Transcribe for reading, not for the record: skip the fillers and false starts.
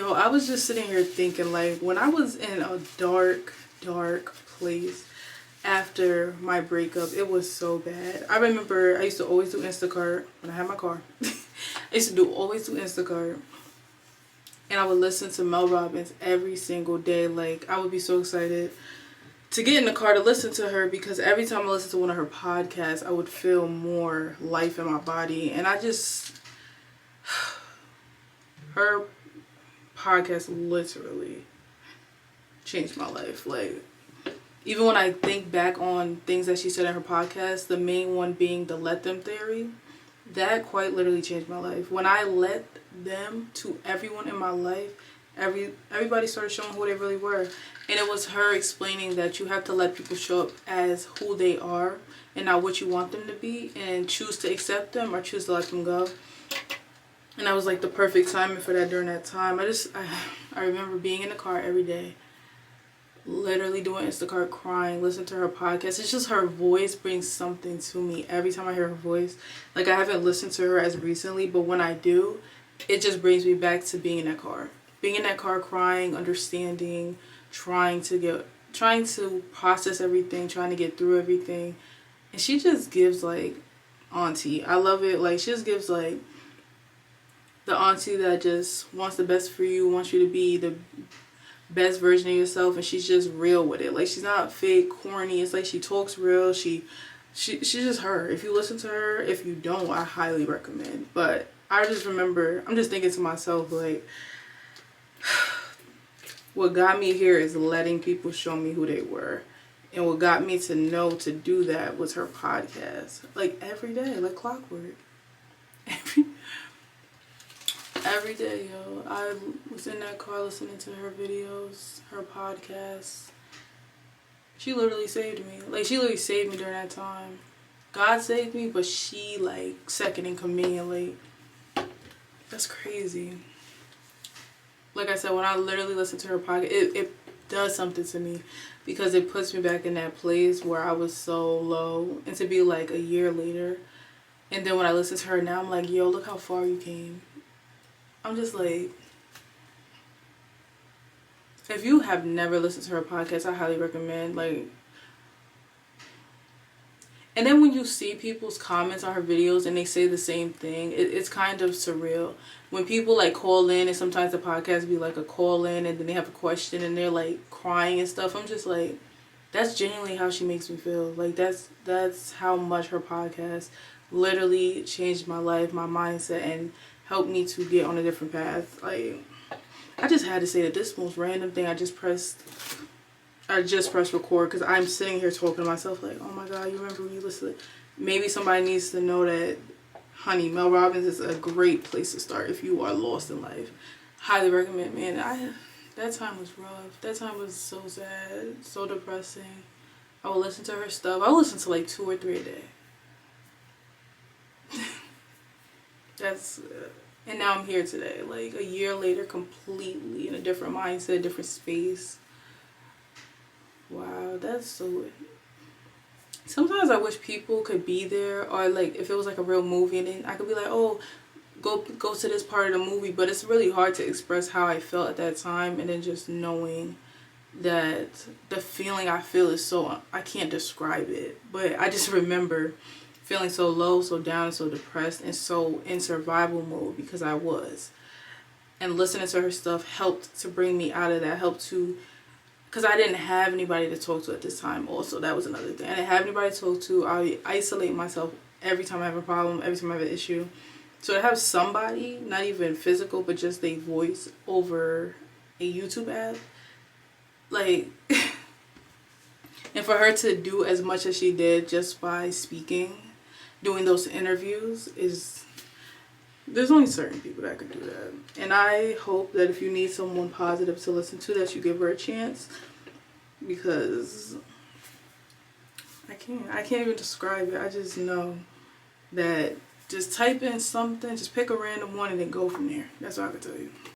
Yo, I was just sitting here thinking, like, when I was in a dark place after my breakup, it was so bad. I remember I used to always do Instacart when I had my car. I used to always do Instacart. And I would listen to Mel Robbins every single day. Like, I would be so excited to get in the car to listen to her, because every time I listened to one of her podcasts, I would feel more life in my body. And I just... her podcast literally changed my life. Like, even when I think back on things that she said in her podcast, the main one being the let them theory, that quite literally changed my life. When I let them to everyone in my life, everybody started showing who they really were. And it was her explaining that you have to let people show up as who they are and not what you want them to be, and choose to accept them or choose to let them go. And I was like the perfect timing for that during that time. I remember being in the car every day, literally doing Instacart, crying, listening to her podcast. It's just her voice brings something to me every time I hear her voice. Like, I haven't listened to her as recently, but when I do, it just brings me back to being in that car. Being in that car, crying, understanding, trying to process everything, trying to get through everything. And she just gives, like, auntie. I love it. Like, she just gives, like, the auntie that just wants the best for you, wants you to be the best version of yourself, and she's just real with it. Like, she's not fake, corny. It's like she talks real. She's just her. If you listen to her, if you don't, I highly recommend. But I just remember, I'm just thinking to myself, like, what got me here is letting people show me who they were. And what got me to know to do that was her podcast. Like, every day, like clockwork. Every day, yo. I was in that car listening to her videos, her podcasts. She literally saved me. Like, she literally saved me during that time. God saved me, but she, like, second in command. Like, that's crazy. Like I said, when I literally listen to her podcast, it does something to me, because it puts me back in that place where I was so low. And to be, like, a year later, and then when I listen to her now, I'm like, yo, look how far you came. I'm just like, if you have never listened to her podcast, I highly recommend. Like, and then when you see people's comments on her videos and they say the same thing, it's kind of surreal. When people, like, call in, and sometimes the podcast be like a call in, and then they have a question and they're, like, crying and stuff. I'm just like, that's genuinely how she makes me feel. Like, that's how much her podcast literally changed my life, my mindset, and helped me to get on a different path. Like, I just had to say that this most random thing I just pressed record, because I'm sitting here talking to myself like, oh my god, you remember when you listened? Maybe somebody needs to know that, honey, Mel Robbins is a great place to start if you are lost in life. Highly recommend, man. That time was rough. That time was so sad, so depressing. I would listen to her stuff. I would listen to like 2 or 3 a day. And now I'm here today, like a year later, completely in a different mindset, different space. Wow, that's so... Sometimes I wish people could be there, or like if it was like a real movie, and then I could be like, oh, go to this part of the movie. But it's really hard to express how I felt at that time, and then just knowing that the feeling I feel is so... I can't describe it, but I just remember feeling so low, so down, so depressed, and so in survival mode, because I was. And listening to her stuff helped to bring me out of that, helped to... Because I didn't have anybody to talk to at this time also. That was another thing. I didn't have anybody to talk to. I isolate myself every time I have a problem, every time I have an issue. So to have somebody, not even physical, but just a voice over a YouTube ad, like... And for her to do as much as she did just by speaking, doing those interviews, is... There's only certain people that could do that. And I hope that if you need someone positive to listen to, that you give her a chance. Because I can't even describe it. I just know that just type in something, just pick a random one and then go from there. That's all I can tell you.